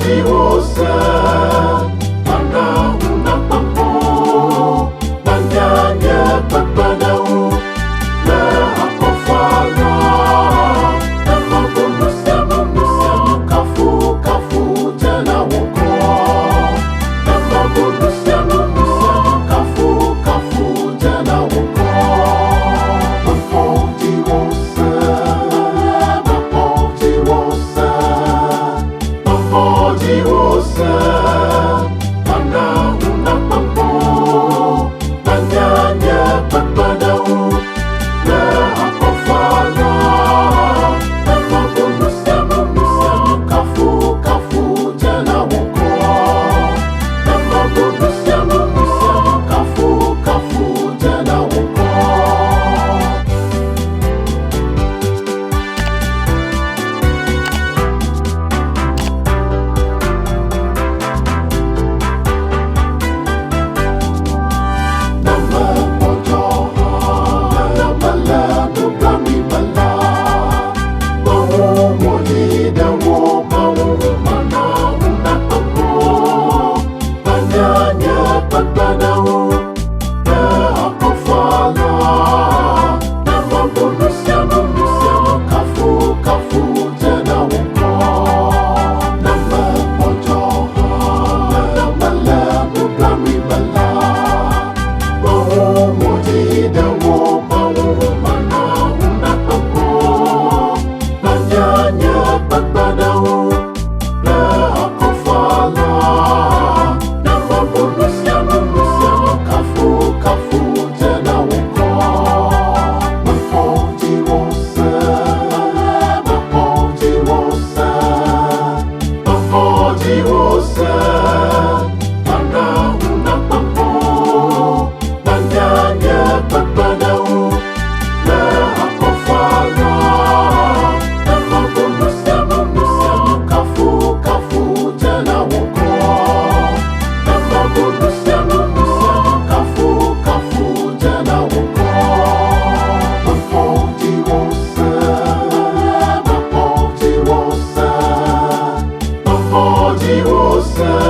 jiwosa Anda una mampu Tanyanya berpadau La aku fala Nama manusia Kafu jana woko Nama manusia Kafu jana woko Mampu jiwosa Jiwosa Anda una mampu Tanyanya berpadau La aku fala Nama manusia Kafu jana woko Nama manusia Kafu jana woko Jiwosa Anda una mampu Tanyanya berpadau La aku fala Nama manusia Kafu jana woko Nama manusia Kafu jana woko Mampu jiwosa Jiwosa